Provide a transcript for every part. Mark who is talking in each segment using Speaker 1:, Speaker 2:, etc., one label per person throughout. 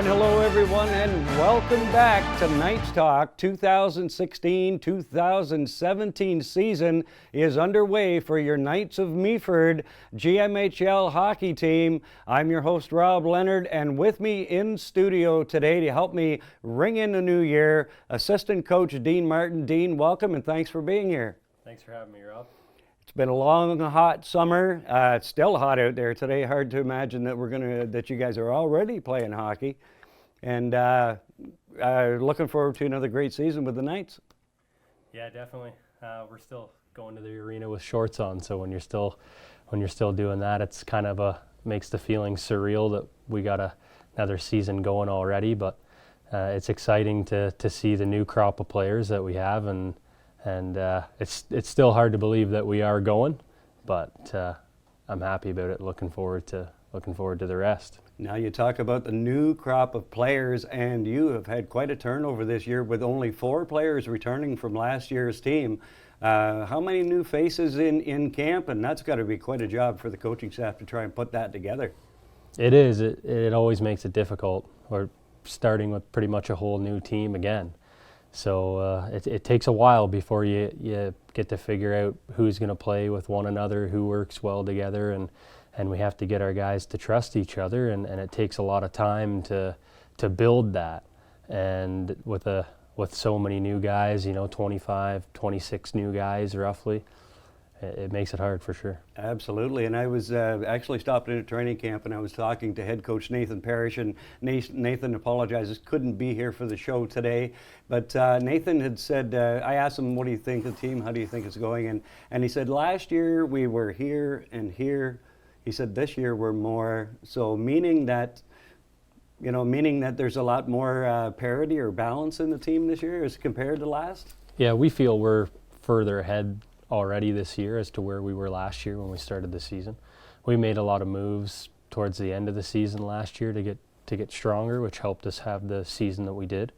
Speaker 1: And hello everyone, and welcome back to Knights Talk. 2016-2017 season is underway for your Knights of Meaford GMHL hockey team. I'm your host Rob Leonard, and with me in studio today to help me ring in the new year, assistant coach Dean Martin. Dean, welcome and thanks for being here.
Speaker 2: Thanks for having me, Rob.
Speaker 1: It's been a long, hot summer. It's still hot out there today. Hard to imagine that you guys are already playing hockey, and looking forward to another great season with the Knights.
Speaker 2: Yeah, definitely. We're still going to the arena with shorts on, so when you're still doing that, it's kind of makes the feeling surreal that we got another season going already. But it's exciting to see the new crop of players that we have, and it's still hard to believe that we are going, but I'm happy about it. Looking forward to the rest.
Speaker 1: Now you talk about the new crop of players, and you have had quite a turnover this year with only 4 players returning from last year's team. How many new faces in camp? And that's got to be quite a job for the coaching staff to try and put that together.
Speaker 2: It is. It always makes it difficult. We're starting with pretty much a whole new team again. So it takes a while before you get to figure out who's going to play with one another, who works well together, and we have to get our guys to trust each other, and it takes a lot of time to build that. And with so many new guys, 25, 26 new guys roughly, it makes it hard for sure.
Speaker 1: Absolutely, and I was actually stopped in a training camp, and I was talking to head coach Nathan Parrish, and Nathan apologizes, couldn't be here for the show today, but Nathan had said, I asked him, what do you think of the team, how do you think it's going, and he said, last year we were here and here. He said, this year we're more, so meaning that there's a lot more parity or balance in the team this year as compared to last?
Speaker 2: Yeah, we feel we're further ahead already this year as to where we were last year when we started the season. We made a lot of moves towards the end of the season last year to get stronger, which helped us have the season that we did.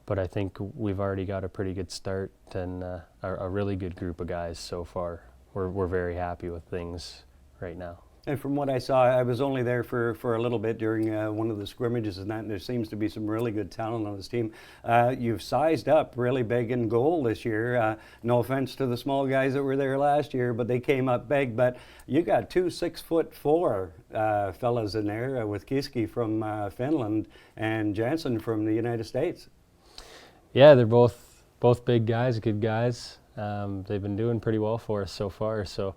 Speaker 2: But I think we've already got a pretty good start and a really good group of guys so far. We're very happy with things right now.
Speaker 1: And from what I saw, I was only there for a little bit during one of the scrimmages, and there seems to be some really good talent on this team. You've sized up really big in goal this year. No offense to the small guys that were there last year, but they came up big. But you got 2 6'4" fellas in there with Kiski from Finland and Jansen from the United States.
Speaker 2: Yeah, they're both big guys, good guys. They've been doing pretty well for us so far. So.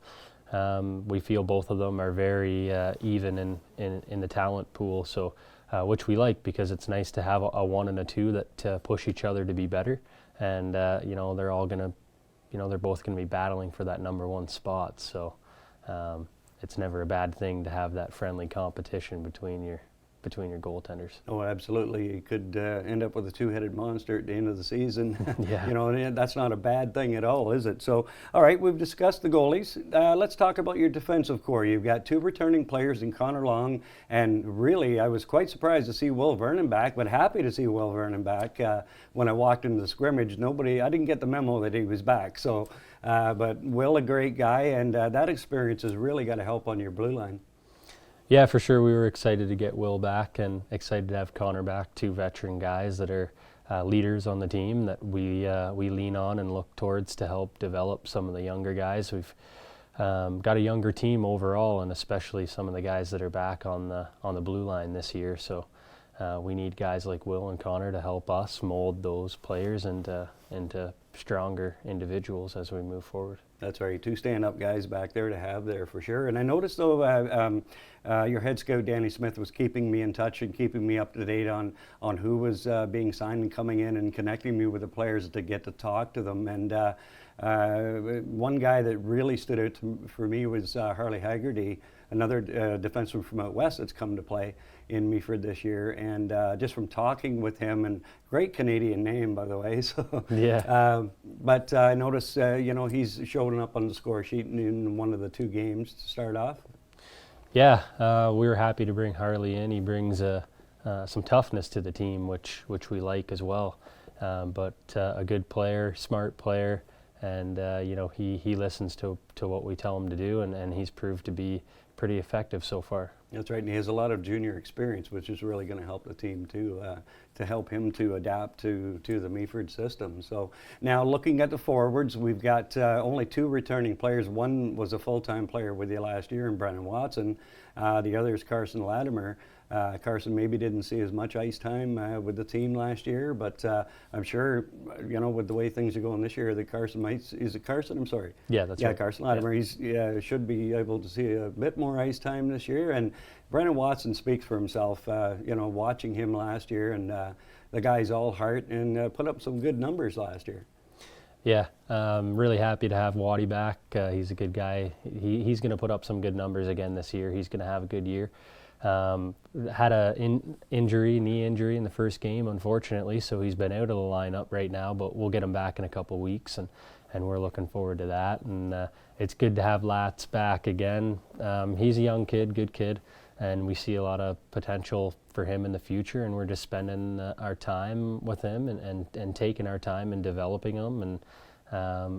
Speaker 2: We feel both of them are very even in the talent pool, so which we like because it's nice to have a 1 and a 2 that push each other to be better, and they're all they're both gonna be battling for that number 1 spot. So it's never a bad thing to have that friendly competition between your goaltenders.
Speaker 1: Oh, absolutely. You could end up with a 2-headed monster at the end of the season.
Speaker 2: Yeah.
Speaker 1: That's not a bad thing at all, is it? So, all right, we've discussed the goalies. Let's talk about your defensive core. You've got 2 returning players in Connor Long, and really, I was quite surprised to see Will Vernon back, but happy to see Will Vernon back. When I walked into the scrimmage, I didn't get the memo that he was back. So, but Will, a great guy, and that experience has really got to help on your blue line.
Speaker 2: Yeah, for sure. We were excited to get Will back and excited to have Connor back, 2 veteran guys that are leaders on the team that we lean on and look towards to help develop some of the younger guys. We've got a younger team overall, and especially some of the guys that are back on the blue line this year. So we need guys like Will and Connor to help us mold those players into stronger individuals as we move forward.
Speaker 1: That's right, 2 stand-up guys back there to have there for sure. And I noticed though your head scout Danny Smith was keeping me in touch and keeping me up to date on who was being signed and coming in and connecting me with the players to get to talk to them. And one guy that really stood out for me was Harley Haggerty, another defenseman from out west that's come to play in Meaford this year, and just from talking with him, and great Canadian name by the way. So
Speaker 2: yeah.
Speaker 1: But I noticed he's showing up on the score sheet in one of the 2 games to start off.
Speaker 2: Yeah, we were happy to bring Harley in. He brings some toughness to the team, which we like as well. But a good player, smart player, and he listens to what we tell him to do, and he's proved to be pretty effective so far.
Speaker 1: That's right, and he has a lot of junior experience, which is really going to help the team too, to help him to adapt to the Meaford system. So now looking at the forwards, we've got only 2 returning players. One was a full-time player with you last year in Brennan Watson. The other is Carson Latimer. Carson maybe didn't see as much ice time with the team last year, but I'm sure, with the way things are going this year, that Carson might, is it Carson? I'm sorry.
Speaker 2: Yeah, that's right.
Speaker 1: Yeah, Carson Latimer.
Speaker 2: Yeah.
Speaker 1: He's should be able to see a bit more ice time this year. And Brennan Watson speaks for himself, watching him last year, and the guy's all heart and put up some good numbers last year.
Speaker 2: Yeah, really happy to have Waddy back. He's a good guy. He's going to put up some good numbers again this year. He's going to have a good year. Had a knee injury in the first game, unfortunately, so he's been out of the lineup right now, but we'll get him back in a couple weeks, and we're looking forward to that. And it's good to have Lats back again. He's a young kid, good kid, and we see a lot of potential for him in the future, and we're just spending our time with him and taking our time and developing him, and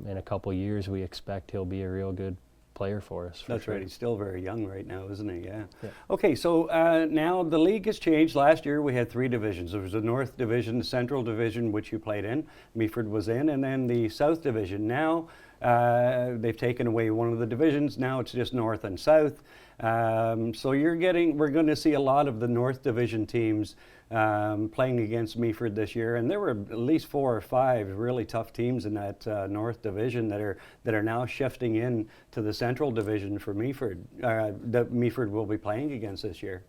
Speaker 2: in a couple years we expect he'll be a real good player for us.
Speaker 1: That's
Speaker 2: sure.
Speaker 1: right. He's still very young right now, isn't he? Yeah.
Speaker 2: Yeah.
Speaker 1: Okay, so now the league has changed. Last year we had 3 divisions. There was the North Division, the Central Division, which you played in, Meaford was in, and then the South Division. Now they've taken away one of the divisions. Now it's just North and South. So we're going to see a lot of the North Division teams playing against Meaford this year, and there were at least 4 or 5 really tough teams in that North Division that are now shifting in to the Central Division for Meaford. That Meaford will be playing against this year.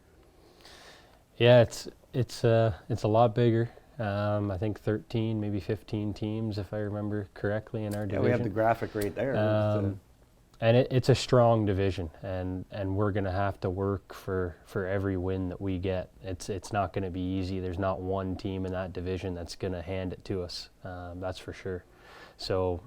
Speaker 2: Yeah, it's a lot bigger. I think 13, maybe 15 teams, if I remember correctly, in our division.
Speaker 1: Yeah, we have the graphic right there.
Speaker 2: And it's a strong division, and we're going to have to work for every win that we get. It's not going to be easy. There's not one team in that division that's going to hand it to us. That's for sure. So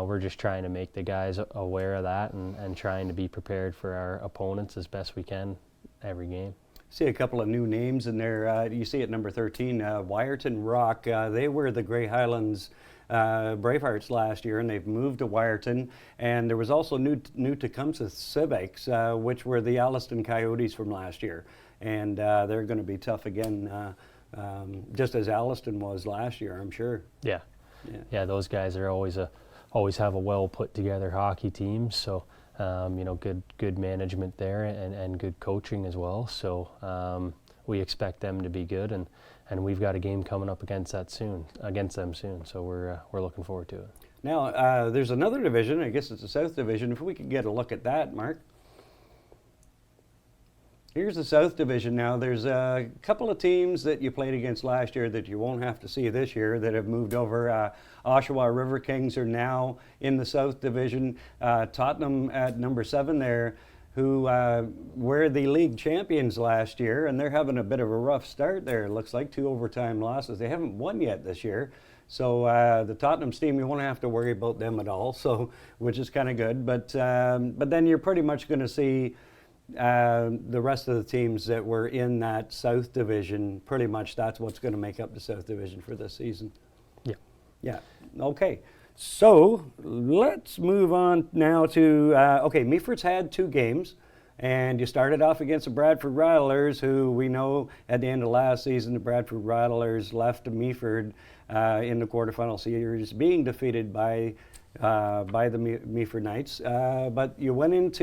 Speaker 2: we're just trying to make the guys aware of that and trying to be prepared for our opponents as best we can every game.
Speaker 1: See a couple of new names in there. You see at number 13, Wyerton Rock. They were the Grey Highlands Bravehearts last year, and they've moved to Wyerton. And there was also new Tecumseh Civics, which were the Alliston Coyotes from last year. And they're going to be tough again, just as Alliston was last year, I'm sure.
Speaker 2: Yeah. Yeah, those guys are always have a well put together hockey team. So good management there and good coaching as well. So we expect them to be good, and we've got a game coming up against them soon. So we're looking forward to it.
Speaker 1: Now there's another division. I guess it's the South Division. If we could get a look at that, Mark. Here's the South Division now. There's a couple of teams that you played against last year that you won't have to see this year that have moved over. Oshawa River Kings are now in the South Division. Tottenham at number 7 there, who were the league champions last year, and they're having a bit of a rough start there. It looks like 2 overtime losses. They haven't won yet this year. So the Tottenham's team, you won't have to worry about them at all, so which is kind of good. But then you're pretty much going to see the rest of the teams that were in that South Division. Pretty much that's what's going to make up the South Division for this season. Yeah. Okay. So let's move on now to Meaford's had 2 games, and you started off against the Bradford Rattlers, who we know at the end of last season the Bradford Rattlers left Meaford in the quarterfinal series, being defeated by the Meaford Knights. But you went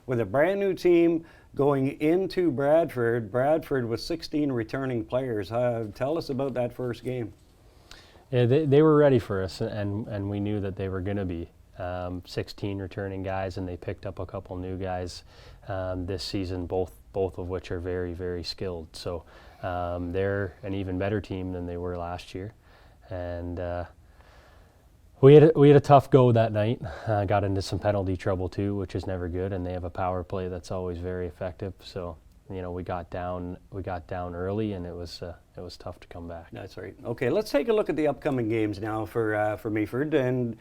Speaker 1: with a brand new team going into Bradford with 16 returning players. Tell us about that first game.
Speaker 2: Yeah, they were ready for us, and we knew that they were going to be 16 returning guys, and they picked up a couple new guys this season, both of which are very, very skilled. So they're an even better team than they were last year, and we had a tough go that night. Got into some penalty trouble too, which is never good, and they have a power play that's always very effective. So we got down early, and it was tough to come back.
Speaker 1: That's right. Okay, let's take a look at the upcoming games now for Meaford, and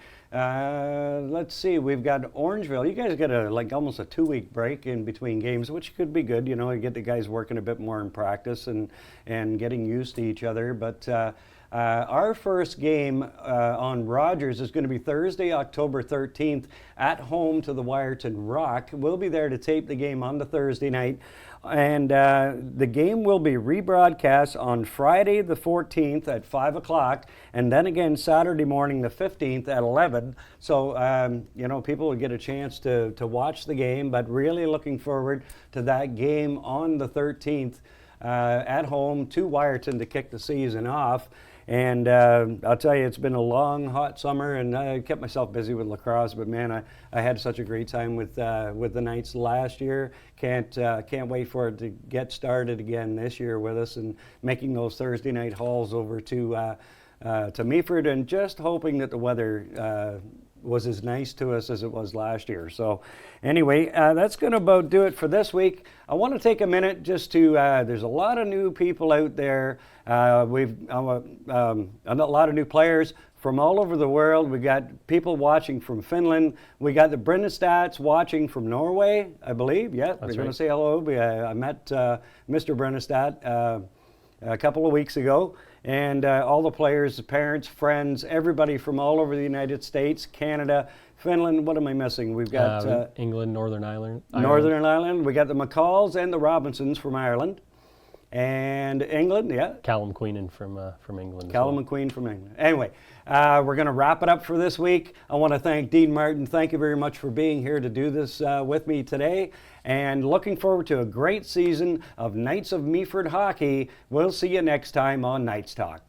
Speaker 1: let's see. We've got Orangeville. You guys got almost a 2-week break in between games, which could be good. You get the guys working a bit more in practice and getting used to each other. But Our first game on Rogers is going to be Thursday, October 13th, at home to the Wyerton Rock. We'll be there to tape the game on the Thursday night. And the game will be rebroadcast on Friday the 14th at 5 o'clock, and then again Saturday morning the 15th at 11. So, people will get a chance to watch the game, but really looking forward to that game on the 13th at home to Wyerton to kick the season off. And I'll tell you, it's been a long, hot summer, and I kept myself busy with lacrosse. But man, I had such a great time with the Knights last year. Can't wait for it to get started again this year with us, and making those Thursday night hauls over to Meaford, and just hoping that the weather was as nice to us as it was last year. So anyway, that's going to about do it for this week. I want to take a minute just to, there's a lot of new people out there. We've a lot of new players from all over the world. We got people watching from Finland. We got the Brennestads watching from Norway, I believe. Yeah, we're going to say hello. I met Mr. Brennestad a couple of weeks ago. And all the players, parents, friends, everybody from all over the United States, Canada, Finland. What am I missing? We've got
Speaker 2: England, Northern Ireland.
Speaker 1: Northern Ireland. We got the McCalls and the Robinsons from Ireland. And England, yeah.
Speaker 2: Callum Queenan from England.
Speaker 1: Callum and Queen from England. Anyway, we're going to wrap it up for this week. I want to thank Dean Martin. Thank you very much for being here to do this with me today. And looking forward to a great season of Knights of Meaford hockey. We'll see you next time on Knights Talk.